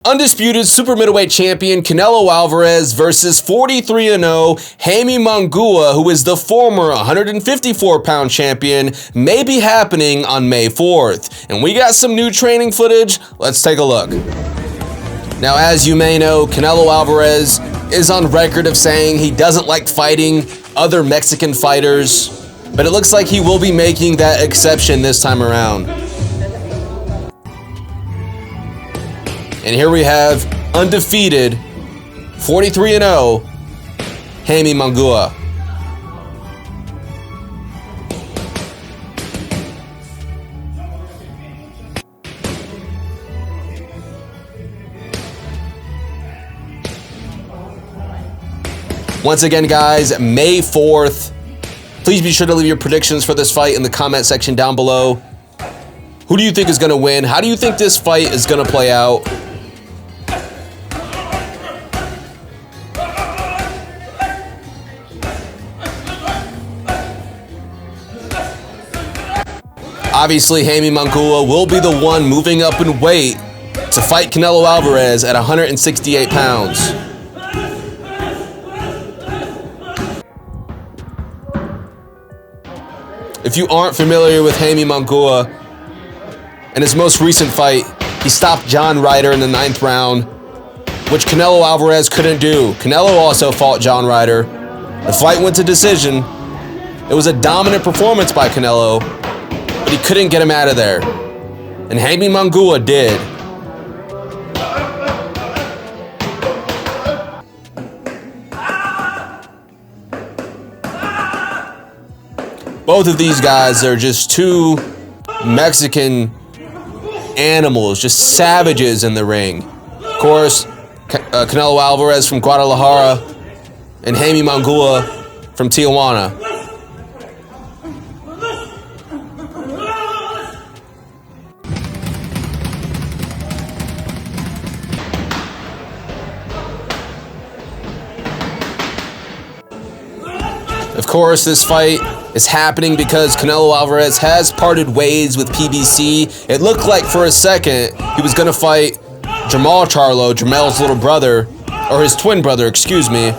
Undisputed super middleweight champion Canelo Alvarez versus 43-0 Jaime Munguia, who is the former 154-pound champion, may be happening on May 4th. And we got some new training footage. Let's take a look. Now, as you may know, Canelo Alvarez is on record of saying he doesn't like fighting other Mexican fighters, but it looks like he will be making that exception this time around. And here we have undefeated 43-0 Jaime Munguia. Once again, guys, May 4th. Please be sure to leave your predictions for this fight in the comment section down below. Who do you think is going to win? How do you think this fight is going to play out? Obviously, Jaime Munguia will be the one moving up in weight to fight Canelo Alvarez at 168 pounds. If you aren't familiar with Jaime Munguia, in his most recent fight, he stopped John Ryder in the 9th round, which Canelo Alvarez couldn't do. Canelo also fought John Ryder. The fight went to decision. It was a dominant performance by Canelo, but he couldn't get him out of there. And Jaime Munguia did. Both of these guys are just two Mexican animals, just savages in the ring. Of course, Canelo Alvarez from Guadalajara and Jaime Munguia from Tijuana. Of course, this fight is happening because Canelo Alvarez has parted ways with PBC. It looked like for a second he was going to fight Jermall Charlo, Jermell's little brother, or his twin brother, excuse me.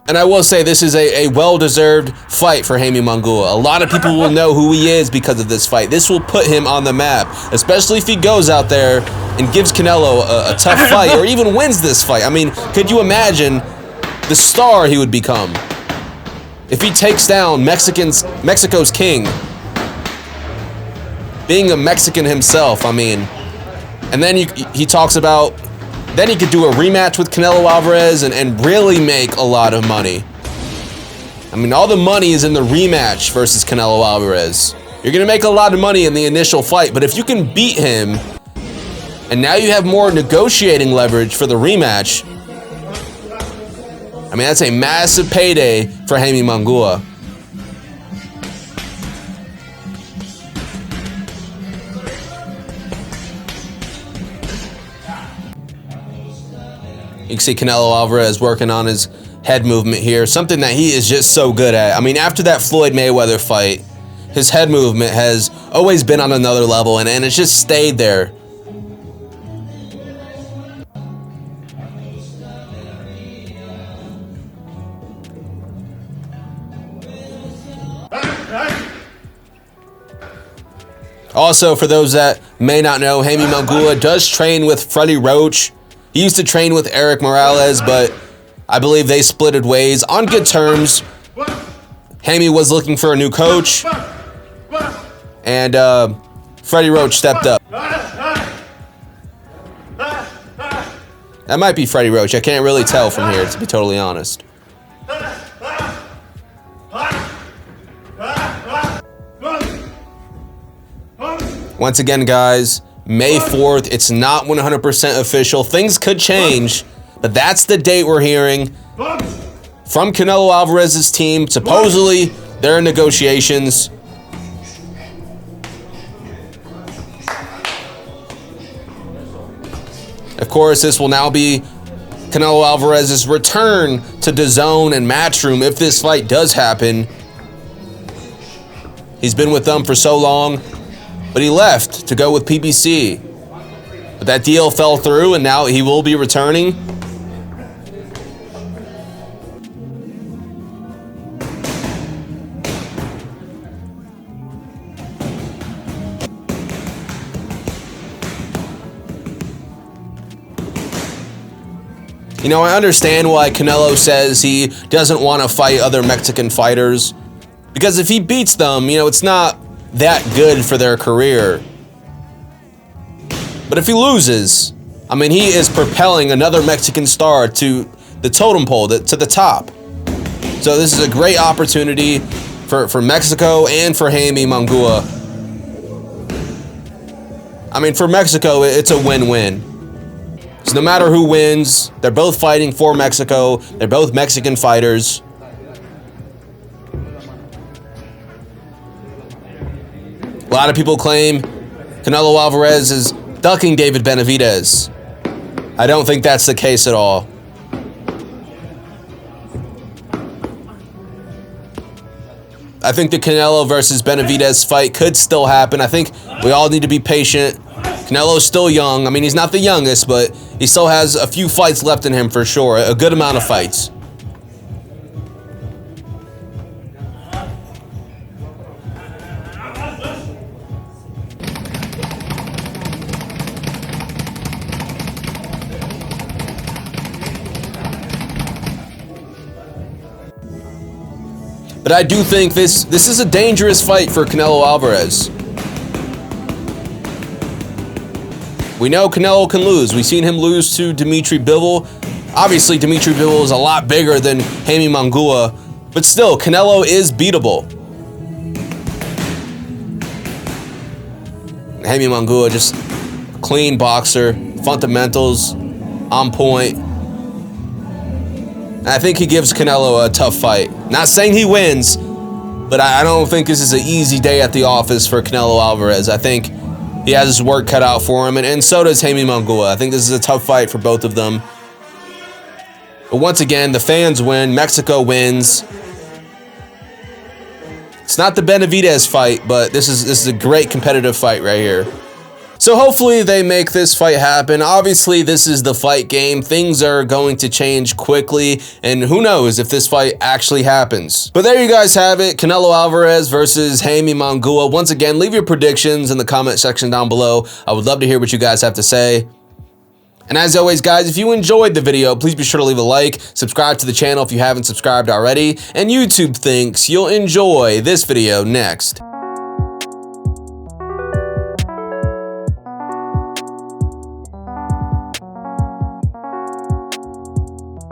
And I will say this is a well-deserved fight for Jaime Munguia. A lot of people will know who he is because of this fight. This will put him on the map, especially if he goes out there and gives Canelo a tough fight or even wins this fight. I mean, could you imagine the star he would become if he takes down Mexico's king, being a Mexican himself? I mean, and then he talks about, then he could do a rematch with Canelo Alvarez and really make a lot of money. I mean, all the money is in the rematch versus Canelo Alvarez. You're going to make a lot of money in the initial fight, but if you can beat him, and now you have more negotiating leverage for the rematch, I mean, that's a massive payday for Jaime Munguia. You can see Canelo Alvarez working on his head movement here, something that he is just so good at. I mean, after that Floyd Mayweather fight, his head movement has always been on another level, and it's just stayed there. Also, for those that may not know, Jaime Munguia does train with Freddie Roach. He used to train with Eric Morales, but I believe they splitted ways on good terms. Jaime was looking for a new coach, and Freddie Roach stepped up. That might be Freddie Roach. I can't really tell from here, to be totally honest. Once again, guys, May 4th, it's not 100% official. Things could change, but that's the date we're hearing from Canelo Alvarez's team. Supposedly, they're in negotiations. Of course, this will now be Canelo Alvarez's return to DAZN and Matchroom if this fight does happen. He's been with them for so long, but he left to go with PBC. But that deal fell through, and now he will be returning. You know, I understand why Canelo says he doesn't want to fight other Mexican fighters, because if he beats them, you know, it's not that good for their career. But if he loses, I mean, he is propelling another Mexican star to the totem pole, to the top. So this is a great opportunity for Mexico and for Jaime Munguia. I mean, for Mexico, it's a win-win. So no matter who wins, they're both fighting for Mexico. They're both Mexican fighters. A lot of people claim Canelo Alvarez is ducking David Benavidez. I don't think that's the case at all. I think the Canelo versus Benavidez fight could still happen. I think we all need to be patient. Canelo's still young. I mean, he's not the youngest, but he still has a few fights left in him for sure. A good amount of fights. But I do think this is a dangerous fight for Canelo Alvarez. We know Canelo can lose. We've seen him lose to Dimitri Bivol. Obviously, Dimitri Bivol is a lot bigger than Jaime Munguia, but still, Canelo is beatable. Jaime Munguia, just a clean boxer, fundamentals on point. And I think he gives Canelo a tough fight. Not saying he wins, but I don't think this is an easy day at the office for Canelo Alvarez. I think he has his work cut out for him, and so does Jaime Munguia. I think this is a tough fight for both of them. But once again, the fans win. Mexico wins. It's not the Benavidez fight, but this is a great competitive fight right here. So hopefully they make this fight happen. Obviously, this is the fight game. Things are going to change quickly, and who knows if this fight actually happens. But there you guys have it. Canelo Alvarez versus Jaime Munguia. Once again, leave your predictions in the comment section down below. I would love to hear what you guys have to say. And as always, guys, if you enjoyed the video, please be sure to leave a like, subscribe to the channel if you haven't subscribed already, and YouTube thinks you'll enjoy this video next.